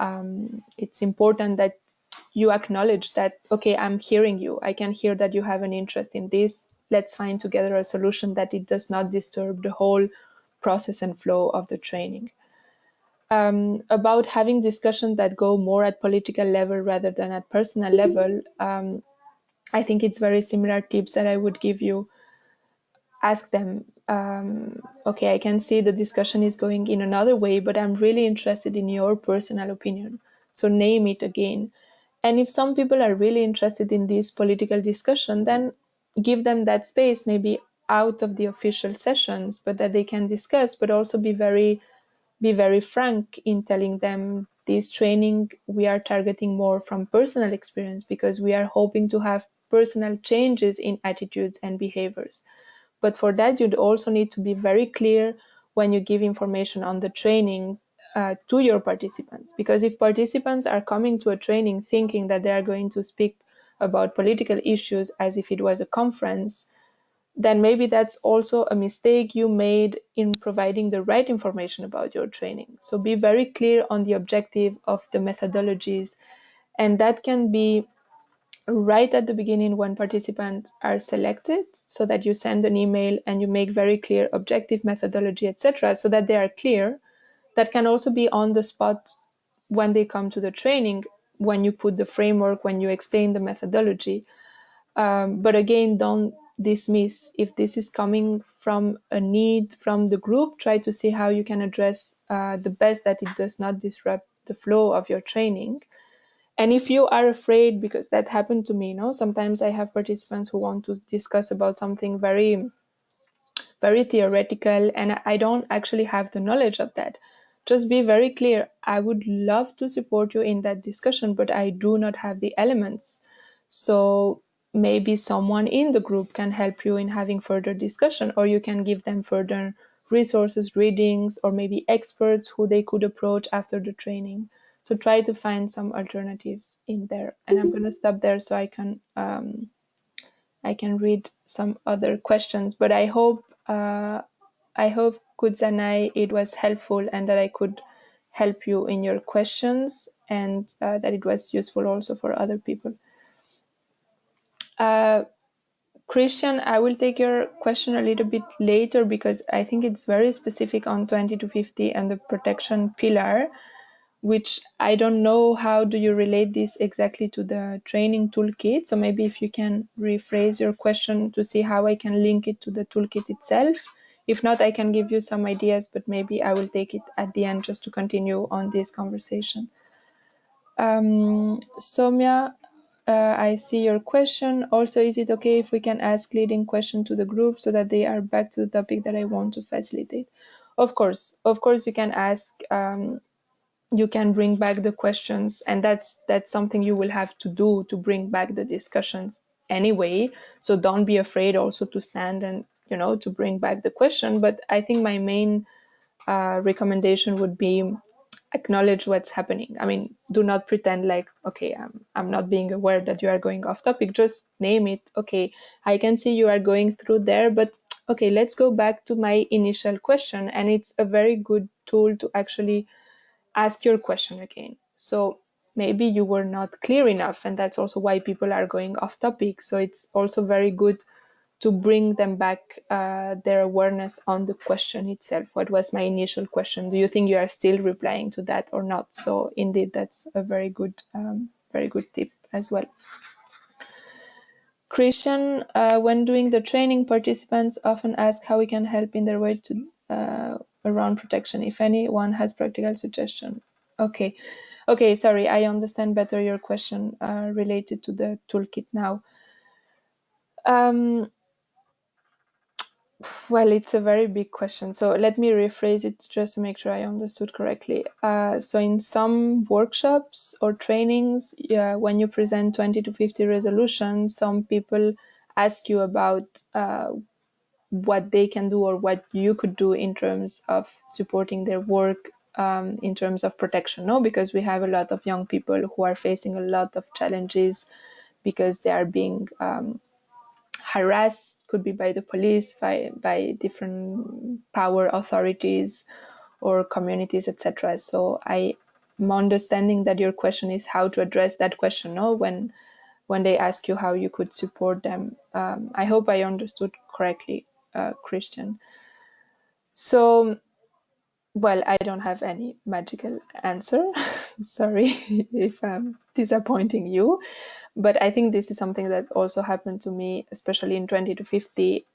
it's important that you acknowledge that, okay, I'm hearing you. I can hear that you have an interest in this. Let's find together a solution that it does not disturb the whole process and flow of the training. About having discussions that go more at political level rather than at personal level, I think it's very similar tips that I would give you. Ask them, okay, I can see the discussion is going in another way, but I'm really interested in your personal opinion. So name it again. And if some people are really interested in this political discussion, then give them that space, maybe out of the official sessions, but that they can discuss, but also be very frank in telling them this training we are targeting more from personal experience, because we are hoping to have personal changes in attitudes and behaviors. But for that, you'd also need to be very clear when you give information on the training to your participants. Because if participants are coming to a training thinking that they are going to speak about political issues as if it was a conference, then maybe that's also a mistake you made in providing the right information about your training. So be very clear on the objective of the methodologies, and that can be right at the beginning when participants are selected, so that you send an email and you make very clear objective, methodology, etc., so that they are clear. That can also be on the spot when they come to the training, when you put the framework, when you explain the methodology. But again, don't dismiss. If this is coming from a need from the group, try to see how you can address the best that it does not disrupt the flow of your training. And if you are afraid, because that happened to me, sometimes I have participants who want to discuss about something very, very theoretical, and I don't actually have the knowledge of that. Just be very clear. I would love to support you in that discussion, but I do not have the elements. So maybe someone in the group can help you in having further discussion, or you can give them further resources, readings, or maybe experts who they could approach after the training. So try to find some alternatives in there. And I'm going to stop there so I can read some other questions. But I hope Kudzanai, it was helpful, and that I could help you in your questions, and that it was useful also for other people. Christian, I will take your question a little bit later, because I think it's very specific on 20 to 50 and the protection pillar, which I don't know how do you relate this exactly to the training toolkit. So maybe if you can rephrase your question to see how I can link it to the toolkit itself. If not, I can give you some ideas, but maybe I will take it at the end just to continue on this conversation. Somya, I see your question. Also, is it okay if we can ask leading question to the group so that they are back to the topic that I want to facilitate? Of course, you can ask. You can bring back the questions, and that's something you will have to do, to bring back the discussions anyway. So don't be afraid also to stand and to bring back the question. But I think my main recommendation would be acknowledge what's happening. I mean, do not pretend like, okay, I'm not being aware that you are going off topic. Just name it. Okay, I can see you are going through there, but okay, let's go back to my initial question. And it's a very good tool to actually ask your question again. So maybe you were not clear enough, and that's also why people are going off topic. So it's also very good to bring them back their awareness on the question itself. What was my initial question? Do you think you are still replying to that or not? So indeed, that's a very good tip as well. Christian, when doing the training, participants often ask how we can help in their way to around protection. If anyone has practical suggestion. Okay, sorry, I understand better your question related to the toolkit now. Well, it's a very big question. So let me rephrase it just to make sure I understood correctly. So in some workshops or trainings, when you present 20 to 50 resolutions, some people ask you about what they can do or what you could do in terms of supporting their work in terms of protection. No, because we have a lot of young people who are facing a lot of challenges because they are being harassed, could be by the police, by different power authorities or communities, etc. So I'm understanding that your question is how to address that question, no? When they ask you how you could support them. I hope I understood correctly, Christian. So, well, I don't have any magical answer. Sorry if I'm disappointing you. But I think this is something that also happened to me, especially in 20 to 50,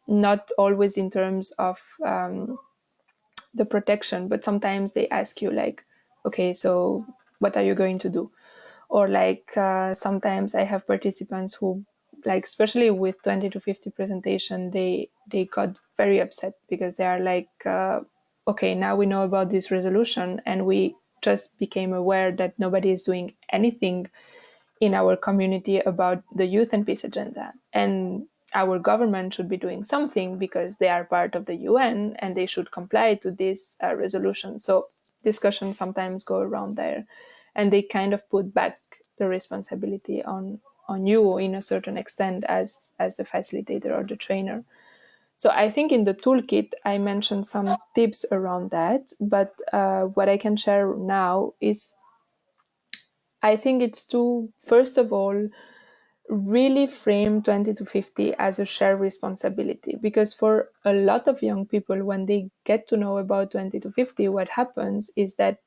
not always in terms of the protection, but sometimes they ask you like, okay, so what are you going to do? Or like sometimes I have participants who, like especially with 20 to 50 presentation, they got very upset because they are like, okay, now we know about this resolution and we just became aware that nobody is doing anything in our community about the youth and peace agenda. And our government should be doing something because they are part of the UN and they should comply to this resolution. So discussions sometimes go around there, and they kind of put back the responsibility on you in a certain extent as the facilitator or the trainer. So I think in the toolkit I mentioned some tips around that, but what I can share now is I think it's to, first of all, really frame 20 to 50 as a shared responsibility. Because for a lot of young people, when they get to know about 20 to 50, what happens is that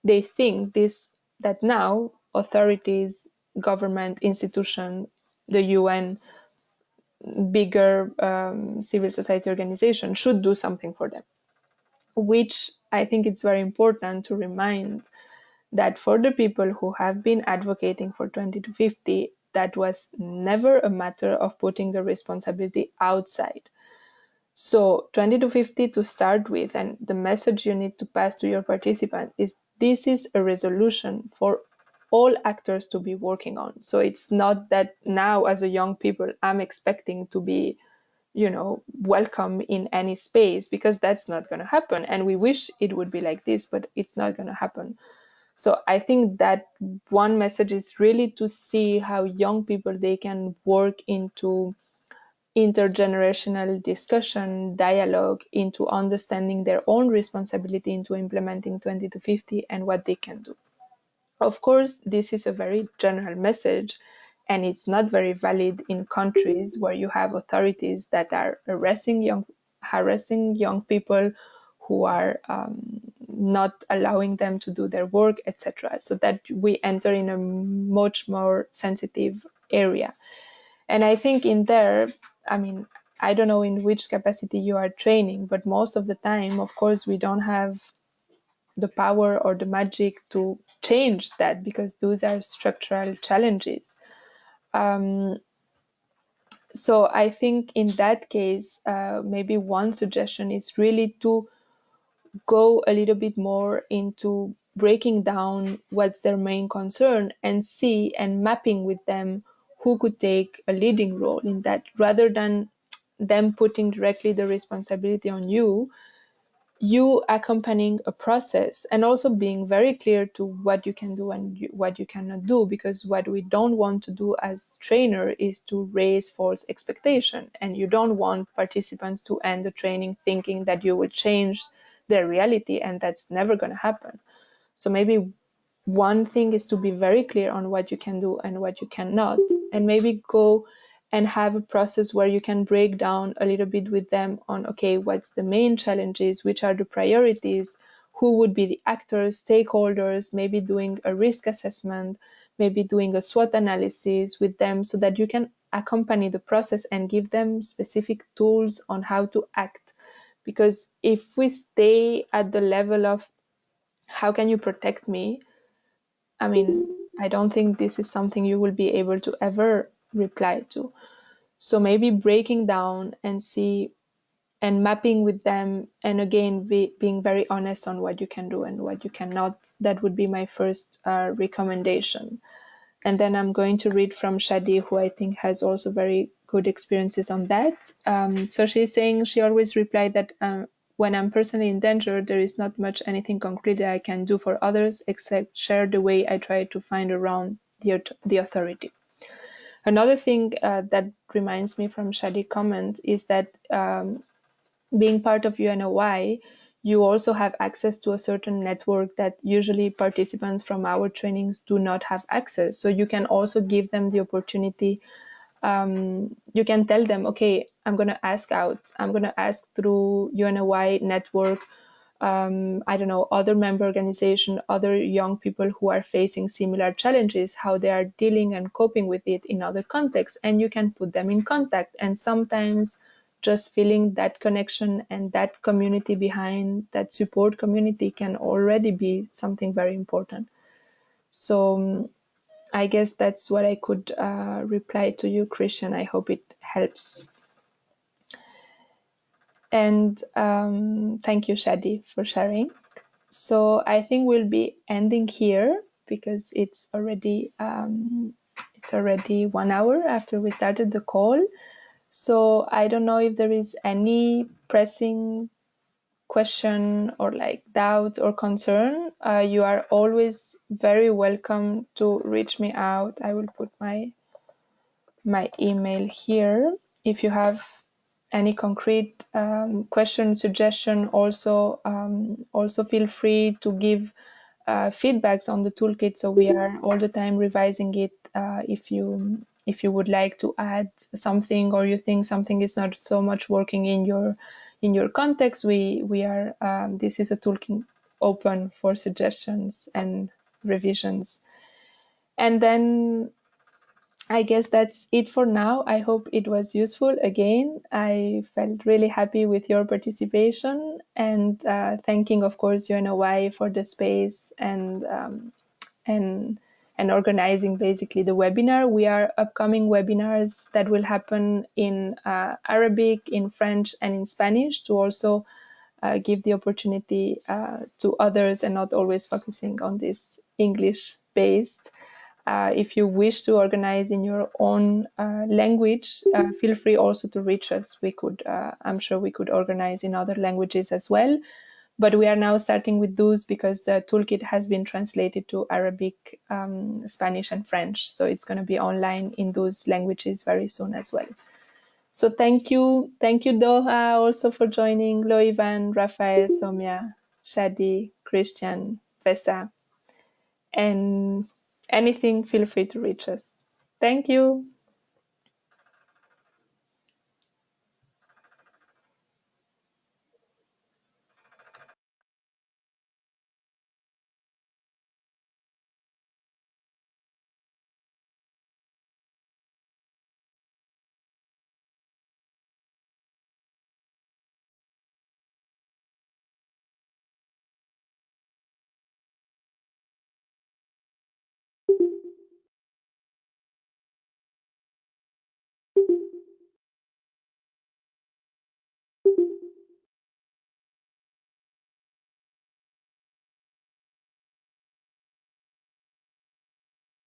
they think that now authorities, government, institution, the UN, bigger civil society organization should do something for them, which I think it's very important to remind that for the people who have been advocating for 20 to 50, that was never a matter of putting the responsibility outside. So 20 to 50 to start with, and the message you need to pass to your participants is this is a resolution for all actors to be working on. So it's not that now as a young people, I'm expecting to be welcome in any space, because that's not going to happen. And we wish it would be like this, but it's not going to happen. So I think that one message is really to see how young people, they can work into intergenerational discussion, dialogue, into understanding their own responsibility into implementing 20 to 50 and what they can do. Of course, this is a very general message, and it's not very valid in countries where you have authorities that are harassing young people, who are not allowing them to do their work, etc. So that we enter in a much more sensitive area. And I think in there, I mean, I don't know in which capacity you are training, but most of the time, of course, we don't have the power or the magic to change that, because those are structural challenges. So I think in that case, maybe one suggestion is really to go a little bit more into breaking down what's their main concern and see and mapping with them who could take a leading role in that, rather than them putting directly the responsibility on you, you accompanying a process and also being very clear to what you can do and what you cannot do, because what we don't want to do as trainer is to raise false expectation, and you don't want participants to end the training thinking that you will change their reality, and that's never going to happen. So maybe one thing is to be very clear on what you can do and what you cannot, and maybe go and have a process where you can break down a little bit with them on, okay, what's the main challenges, which are the priorities, who would be the actors, stakeholders, maybe doing a risk assessment, maybe doing a SWOT analysis with them, so that you can accompany the process and give them specific tools on how to act. Because if we stay at the level of how can you protect me, I mean, I don't think this is something you will be able to ever reply to. So maybe breaking down and see and mapping with them, and again, being very honest on what you can do and what you cannot. That would be my first recommendation. And then I'm going to read from Shadi, who I think has also very good experiences on that. So she's saying she always replied that when I'm personally in danger, there is not much anything concrete that I can do for others except share the way I try to find around the authority. Another thing that reminds me from Shadi's comment is that being part of UNOY, you also have access to a certain network that usually participants from our trainings do not have access. So you can also give them the opportunity. You can tell them, okay, I'm going to ask out. I'm going to ask through UNOY network, I don't know, other member organization, other young people who are facing similar challenges, how they are dealing and coping with it in other contexts. And you can put them in contact. And sometimes just feeling that connection and that community behind, that support community, can already be something very important. So I guess that's what I could reply to you, Christian. I hope it helps. And thank you, Shadi, for sharing. So I think we'll be ending here because it's already 1 hour after we started the call. So I don't know if there is any pressing question or like doubt or concern. You are always very welcome to reach me out. I will put my email here. If you have any concrete question, suggestion, also feel free to give feedbacks on the toolkit. So we are all the time revising it. If you would like to add something, or you think something is not so much working in your context, we are this is a toolkit open for suggestions and revisions. And then I guess that's it for now. I hope it was useful. Again, I felt really happy with your participation, and thanking, of course, UNOY for the space and organizing basically the webinar. We are upcoming webinars that will happen in Arabic, in French, and in Spanish, to also give the opportunity to others and not always focusing on this English-based. If you wish to organize in your own language, feel free also to reach us. We could, I'm sure we could organize in other languages as well. But we are now starting with those because the toolkit has been translated to Arabic, Spanish, and French. So it's going to be online in those languages very soon as well. So thank you. Thank you, Doha, also for joining. Loivan, Rafael, Somia, Shadi, Christian, Vesa. And anything, feel free to reach us. Thank you.